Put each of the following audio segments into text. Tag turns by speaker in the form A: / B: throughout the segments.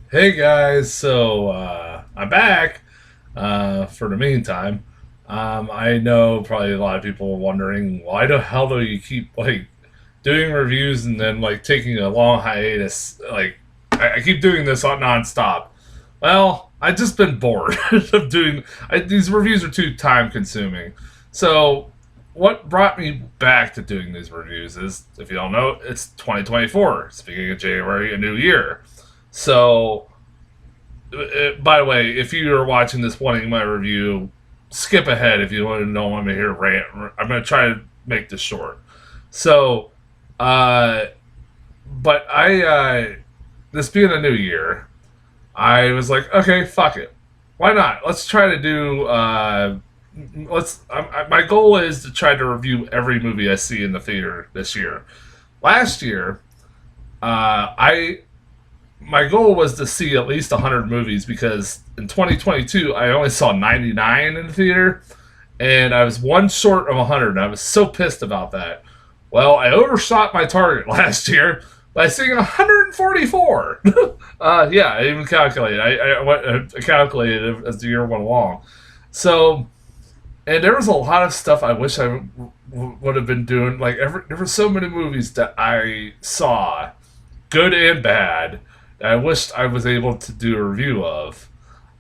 A: Hey guys, I'm back for the meantime. I know probably a lot of people are wondering why the hell do you keep doing reviews and then taking a long hiatus? I keep doing this on nonstop. Well, I've just been bored of doing. These reviews are too time consuming. So, what brought me back to doing these reviews is, if you don't know, it's 2024. Speaking of January, a new year. So by the way, if you are watching this wanting my review, skip ahead if you don't want me to hear rant. I'm going to try to make this short. So, uh, but this being a new year, I was like, okay, fuck it. Why not? Let's try to do, my goal is to try to review every movie I see in the theater this year. Last year, I my goal was to see at least 100 movies because in 2022 I only saw 99 in the theater and I was one short of 100 and I was so pissed about that. Well, I overshot my target last year by seeing 144. Yeah, I even calculated. I calculated as the year went along. So, and there was a lot of stuff I wish would have been doing. There were so many movies that I saw, good and bad, that I wished I was able to do a review of,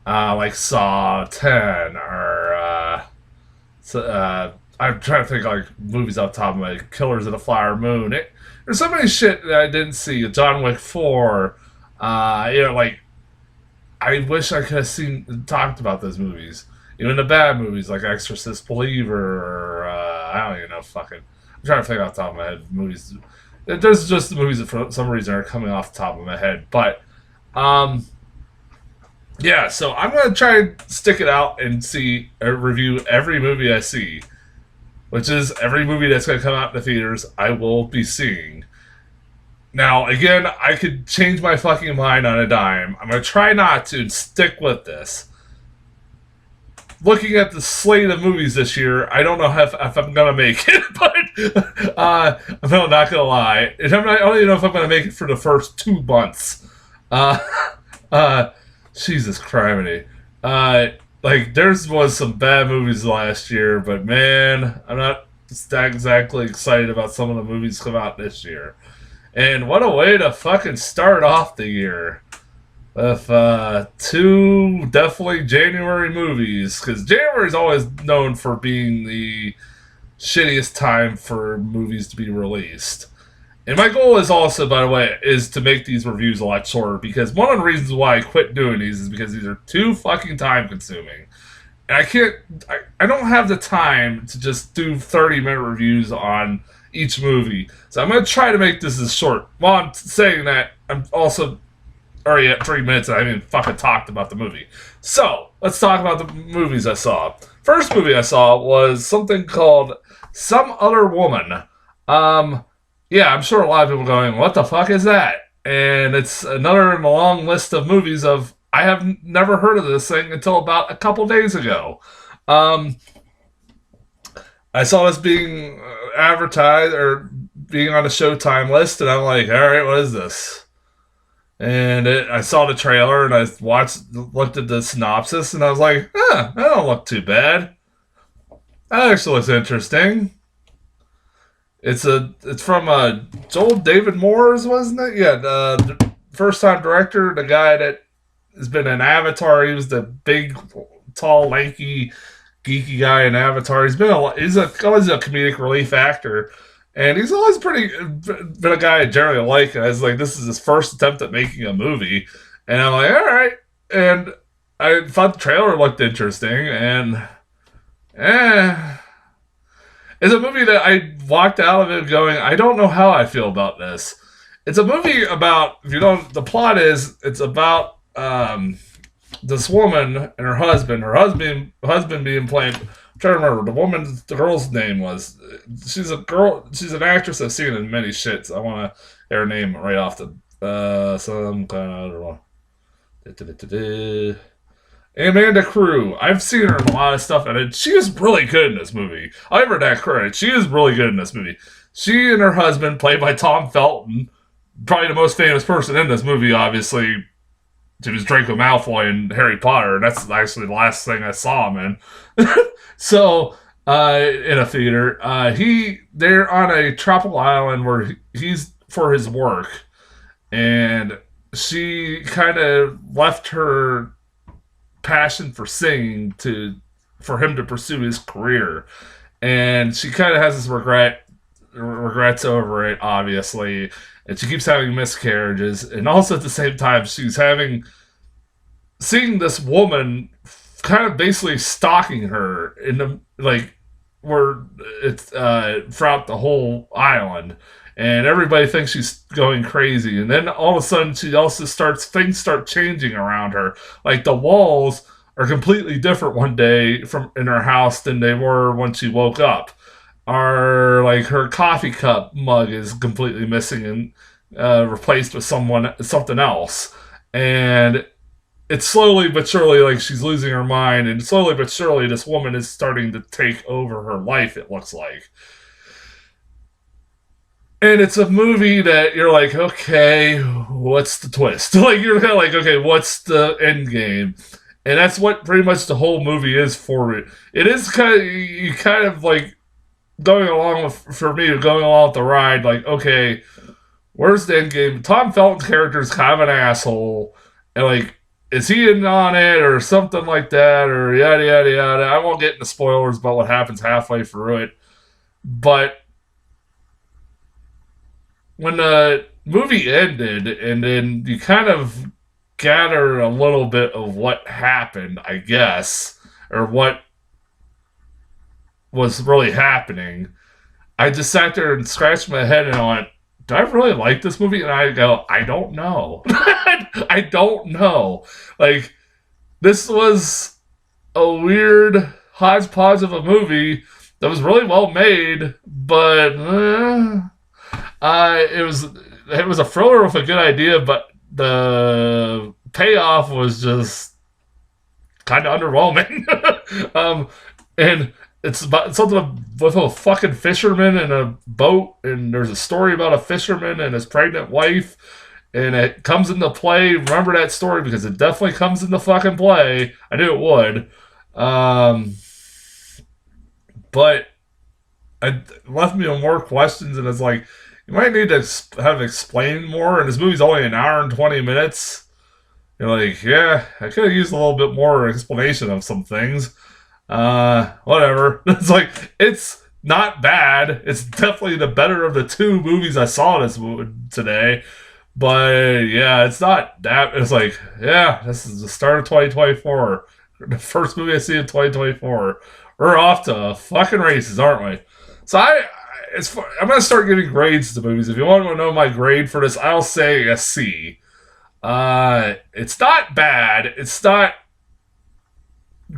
A: like Saw 10 or I'm trying to think like movies off the top of my head. Killers of the Flower Moon. There's so many shit that I didn't see. John Wick 4. I wish I could have seen talked about those movies. Even the bad movies like Exorcist Believer or I don't even know fucking. I'm trying to think off the top of my head movies. There's just the movies that for some reason are coming off the top of my head, but um, yeah. So I'm gonna try and stick it out and see review every movie I see, which is every movie that's gonna come out in the theaters. I will be seeing. Now, again, I could change my fucking mind on a dime. I'm gonna try not to and stick with this. Looking at the slate of movies this year, I don't know if I'm gonna make it, but I'm not gonna lie. I don't even know if I'm gonna make it for the first 2 months. Uh, uh, Jesus criminy. There's was some bad movies last year, but man, I'm not exactly excited about some of the movies come out this year. And what a way to fucking start off the year with two definitely January movies, because January is always known for being the shittiest time for movies to be released. And my goal is also, by the way, is to make these reviews a lot shorter because one of the reasons why I quit doing these is because these are too fucking time consuming. And I don't have the time to just do 30-minute reviews on each movie. So I'm going to try to make this as short. While I'm saying that, I'm also already at 3 minutes and I haven't even fucking talked about the movie. So, let's talk about the movies I saw. First movie I saw was something called Some Other Woman. Um, yeah, I'm sure a lot of people are going, what the fuck is that? And it's another in a long list of movies of I have never heard of this thing until about a couple days ago. Um, I saw this being advertised or being on a Showtime list, and I'm like, all right, what is this? And I saw the trailer and I looked at the synopsis, and I was like, that don't look too bad. That actually looks interesting. It's from Joel David Moores, wasn't it? Yeah, the first time director, the guy that has been in Avatar. He was the big, tall, lanky, geeky guy in Avatar. Always a comedic relief actor, and he's always been a guy I generally like. And I was like, this is his first attempt at making a movie, and I'm like, all right. And I thought the trailer looked interesting, and eh, it's a movie that I walked out of it going, I don't know how I feel about this. It's a movie about, if you don't, the plot is, it's about this woman and her husband. Her husband being played. I'm trying to remember the girl's name was. She's a girl. She's an actress I've seen in many shits. I want to get her name right off the some kind of other one. Amanda Crew. I've seen her in a lot of stuff, and she is really good in this movie. I'll give her that credit. She is really good in this movie. She and her husband, played by Tom Felton, probably the most famous person in this movie, obviously, She was Draco Malfoy in Harry Potter. That's actually the last thing I saw him in. So, in a theater, they're on a tropical island where he's for his work, and she kind of left her passion for singing for him to pursue his career, and she kind of has this regrets over it, obviously, and she keeps having miscarriages, and also at the same time she's having seeing this woman kind of basically stalking her in the like where it's throughout the whole island, and everybody thinks she's going crazy, and then all of a sudden she also starts things start changing around her, like the walls are completely different one day from in her house than they were when she woke up, or like her coffee cup mug is completely missing and replaced with something else, and it's slowly but surely like she's losing her mind, and slowly but surely this woman is starting to take over her life, it looks like. And it's a movie that you're like, okay, what's the twist? Like, you're kind of like, okay, what's the end game? And that's what pretty much the whole movie is for it. It is kind of, you kind of like going along with, for me, going along with the ride, like, okay, where's the end game? Tom Felton's character is kind of an asshole, and like, is he in on it or something like that, or yada yada yada. I won't get into spoilers about what happens halfway through it, but when the movie ended, and then you kind of gather a little bit of what happened, I guess, or what was really happening, I just sat there and scratched my head and I went, do I really like this movie? And I go, I don't know. I don't know. Like, this was a weird hodgepodge of a movie that was really well made, but it was a thriller with a good idea, but the payoff was just kind of underwhelming. And it's about something with a fucking fisherman and a boat, and there's a story about a fisherman and his pregnant wife, and it comes into play. Remember that story because it definitely comes into fucking play. I knew it would. But it left me with more questions, and it's like, you might need to have explained more, and this movie's only an hour and 20 minutes. You're like, yeah, I could have used a little bit more explanation of some things. Whatever. It's like, it's not bad. It's definitely the better of the two movies I saw this today. But yeah, it's not that. It's like, yeah, this is the start of 2024. The first movie I see in 2024. We're off to fucking races, aren't we? So I'm gonna start giving grades to movies. If you want to know my grade for this, I'll say a C. It's not bad. It's not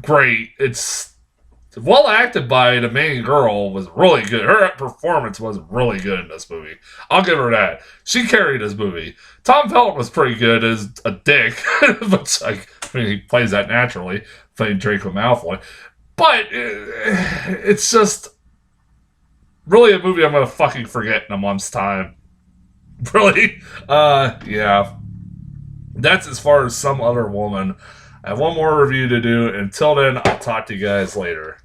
A: great. It's well acted by the main girl. Was really good. Her performance was really good in this movie. I'll give her that. She carried this movie. Tom Felton was pretty good as a dick, but he plays that naturally, playing Draco Malfoy. But it's just really a movie I'm gonna fucking forget in a month's time. Really? Yeah. That's as far as Some Other Woman. I have one more review to do. Until then, I'll talk to you guys later.